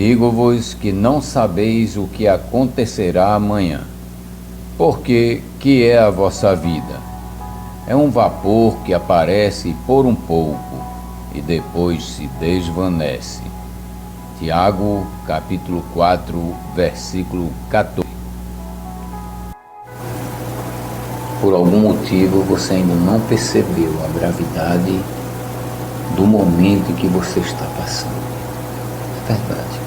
Digo-vos que não sabeis o que acontecerá amanhã. Porque que é a vossa vida? É um vapor que aparece por um pouco e depois se desvanece. Tiago, capítulo 4, versículo 14. Por algum motivo você ainda não percebeu a gravidade do momento em que você está passando. É verdade.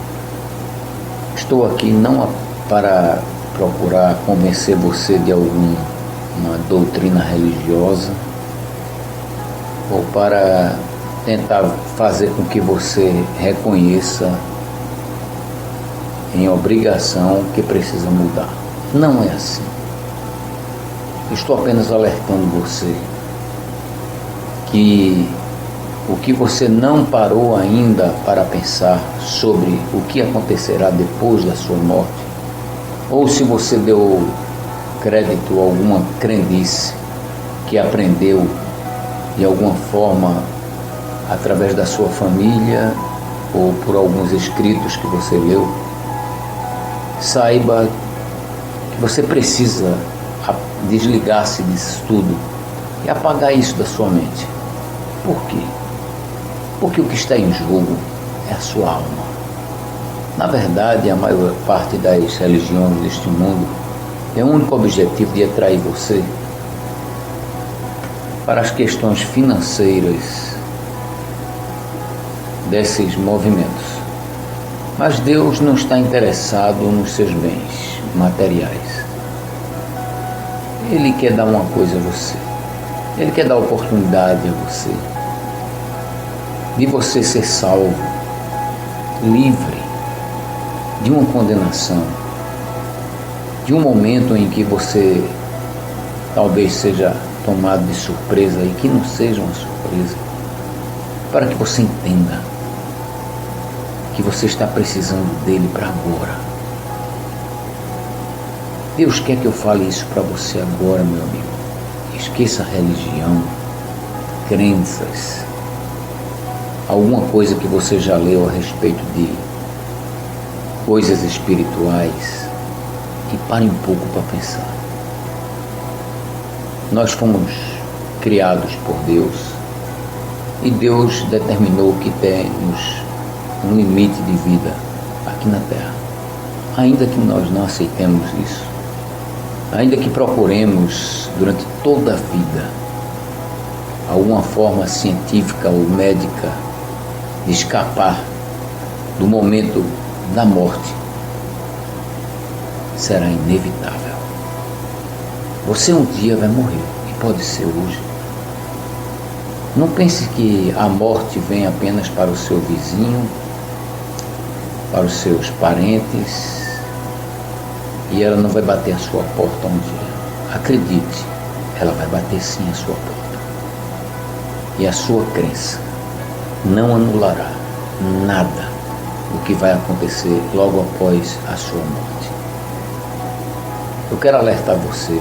Estou aqui não para procurar convencer você de alguma doutrina religiosa ou para tentar fazer com que você reconheça em obrigação que precisa mudar. Não é assim. Estou apenas alertando você que o que você não parou ainda para pensar sobre o que acontecerá depois da sua morte, ou se você deu crédito a alguma crendice que aprendeu de alguma forma através da sua família ou por alguns escritos que você leu, saiba que você precisa desligar-se disso tudo e apagar isso da sua mente. Por quê? Porque o que está em jogo é a sua alma. Na verdade, a maior parte das religiões deste mundo tem o único objetivo de atrair você para as questões financeiras desses movimentos. Mas Deus não está interessado nos seus bens materiais. Ele quer dar uma coisa a você. Ele quer dar oportunidade a você de você ser salvo, livre de uma condenação, de um momento em que você talvez seja tomado de surpresa e que não seja uma surpresa, para que você entenda que você está precisando dele para agora. Deus quer que eu fale isso para você agora, meu amigo. Esqueça a religião, crenças, alguma coisa que você já leu a respeito de coisas espirituais e pare um pouco para pensar. Nós fomos criados por Deus e Deus determinou que temos um limite de vida aqui na Terra. Ainda que nós não aceitemos isso, ainda que procuremos durante toda a vida alguma forma científica ou médica de escapar do momento da morte, será inevitável. Você um dia vai morrer, e pode ser hoje. Não pense que a morte vem apenas para o seu vizinho, para os seus parentes, e ela não vai bater a sua porta um dia. Acredite, ela vai bater sim a sua porta. E a sua crença não anulará nada do que vai acontecer logo após a sua morte. Eu quero alertar você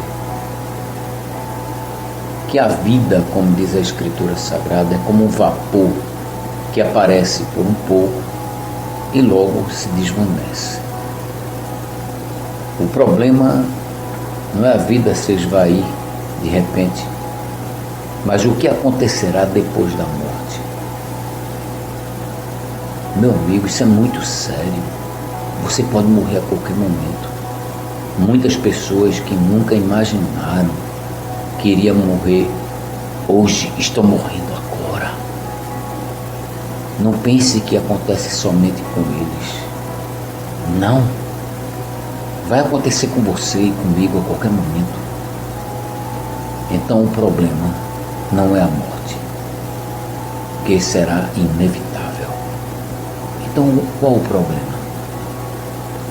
que a vida, como diz a Escritura Sagrada, é como um vapor que aparece por um pouco e logo se desvanece. O problema não é a vida se esvair de repente, mas o que acontecerá depois da morte. Meu amigo, isso é muito sério. Você pode morrer a qualquer momento. Muitas pessoas que nunca imaginaram que iriam morrer, hoje estão morrendo agora. Não pense que acontece somente com eles. Não. Vai acontecer com você e comigo a qualquer momento. Então o problema não é a morte, que será inevitável. Então qual o problema?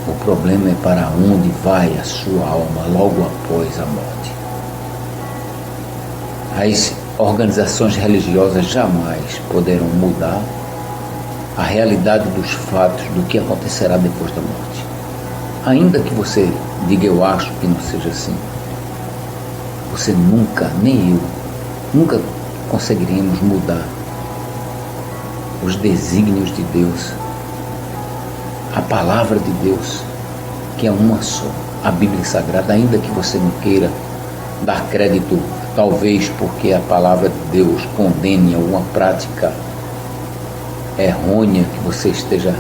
O problema é para onde vai a sua alma logo após a morte. As organizações religiosas jamais poderão mudar a realidade dos fatos do que acontecerá depois da morte. Ainda que você diga eu acho que não seja assim, você nunca, nem eu, nunca conseguiríamos mudar os desígnios de Deus a palavra de Deus, que é uma só, a Bíblia Sagrada, ainda que você não queira dar crédito, talvez porque a palavra de Deus condene alguma prática errônea que você esteja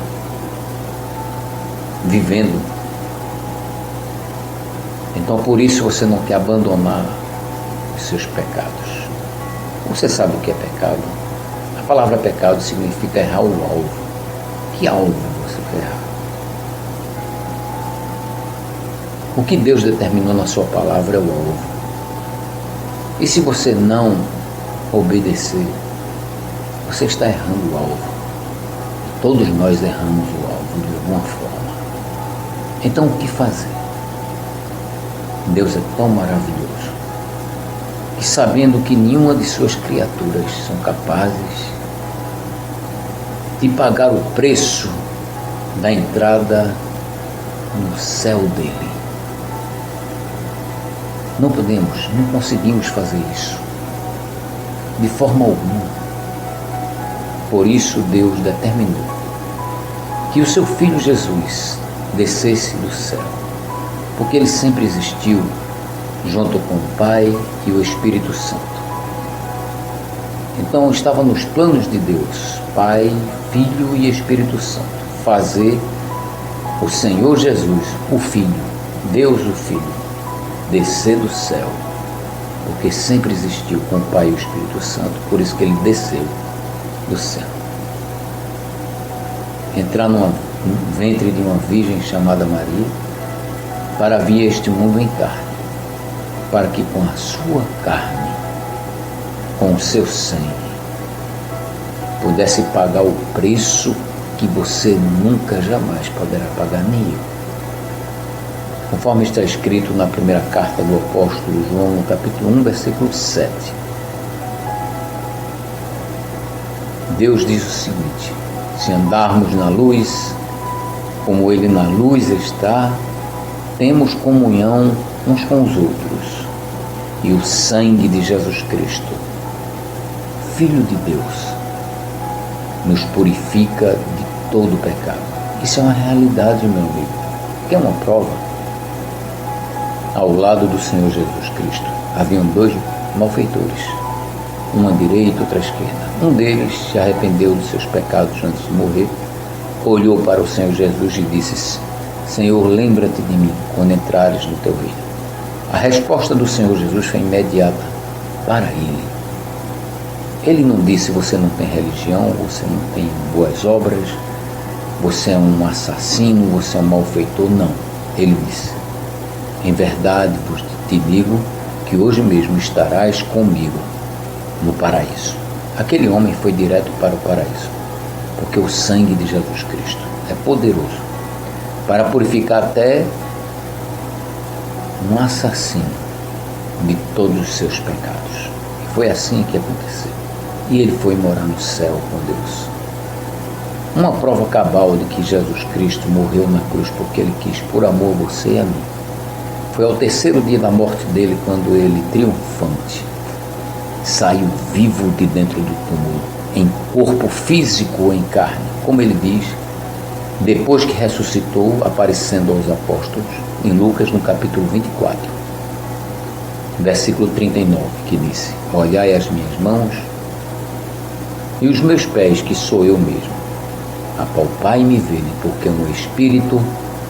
vivendo. Então por isso você não quer abandonar os seus pecados. Você sabe o que é pecado? A palavra pecado significa errar o alvo. Que alvo você quer errar? O que Deus determinou na sua palavra é o alvo. E se você não obedecer, você está errando o alvo. Todos nós erramos o alvo de alguma forma. Então o que fazer? Deus é tão maravilhoso que, sabendo que nenhuma de suas criaturas são capazes de pagar o preço da entrada no céu dele, não podemos, não conseguimos fazer isso de forma alguma. Por isso Deus determinou que o seu Filho Jesus descesse do céu, porque ele sempre existiu junto com o Pai e o Espírito Santo. Então estava nos planos de Deus, Pai, Filho e Espírito Santo, fazer o Senhor Jesus, o Filho, Deus o Filho, descer do céu, porque sempre existiu com o Pai e o Espírito Santo, por isso que ele desceu do céu. Entrar no ventre de uma virgem chamada Maria, para vir a este mundo em carne, para que com a sua carne, com o seu sangue, pudesse pagar o preço que você nunca jamais poderá pagar, nem eu. Conforme está escrito na primeira carta do apóstolo João, no capítulo 1, versículo 7. Deus diz o seguinte: se andarmos na luz, como ele na luz está, temos comunhão uns com os outros, e o sangue de Jesus Cristo, Filho de Deus, nos purifica de todo pecado. Isso é uma realidade, meu amigo. Quer uma prova? Ao lado do Senhor Jesus Cristo haviam dois malfeitores, um à direita e outro à esquerda. Um deles se arrependeu dos seus pecados antes de morrer, olhou para o Senhor Jesus e disse: Senhor, lembra-te de mim quando entrares no teu reino. A resposta do Senhor Jesus foi imediata para ele. Ele não disse: você não tem religião, você não tem boas obras, você é um assassino, você é um malfeitor. Não. Ele disse: em verdade vos te digo que hoje mesmo estarás comigo no paraíso. Aquele homem foi direto para o paraíso, porque o sangue de Jesus Cristo é poderoso para purificar até um assassino de todos os seus pecados. E foi assim que aconteceu. E ele foi morar no céu com Deus. Uma prova cabal de que Jesus Cristo morreu na cruz porque ele quis, por amor a você e a mim, foi ao terceiro dia da morte dele, quando ele, triunfante, saiu vivo de dentro do túmulo, em corpo físico ou em carne, como ele diz, depois que ressuscitou, aparecendo aos apóstolos, em Lucas, no capítulo 24, versículo 39, que disse: olhai as minhas mãos e os meus pés, que sou eu mesmo, apalpai e me vede, porque o meu espírito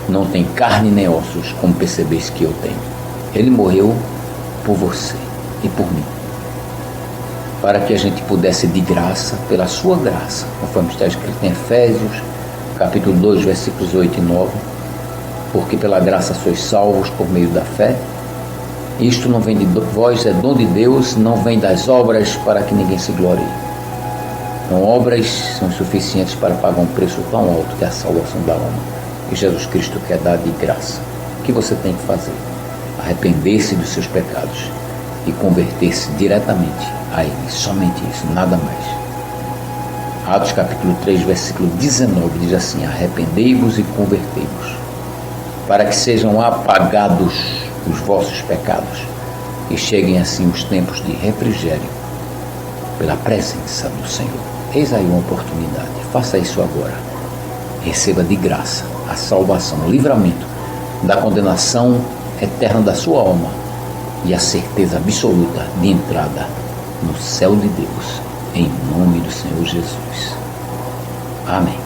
não tem carne nem ossos, como percebeis que eu tenho. Ele morreu por você e por mim, para que a gente pudesse de graça, pela sua graça, conforme está escrito em Efésios, capítulo 2, versículos 8 e 9, porque pela graça sois salvos por meio da fé. Isto não vem de vós, é dom de Deus, não vem das obras, para que ninguém se glorie. Então, obras são suficientes para pagar um preço tão alto que é a salvação da alma. E Jesus Cristo quer dar de graça. O que você tem que fazer? Arrepender-se dos seus pecados e converter-se diretamente a Ele. Somente isso, nada mais. Atos capítulo 3, versículo 19 diz assim: arrependei-vos e convertei-vos, para que sejam apagados os vossos pecados e cheguem assim os tempos de refrigério pela presença do Senhor. Eis aí uma oportunidade. Faça isso agora. Receba de graça a salvação, o livramento da condenação eterna da sua alma e a certeza absoluta de entrada no céu de Deus, em nome do Senhor Jesus. Amém.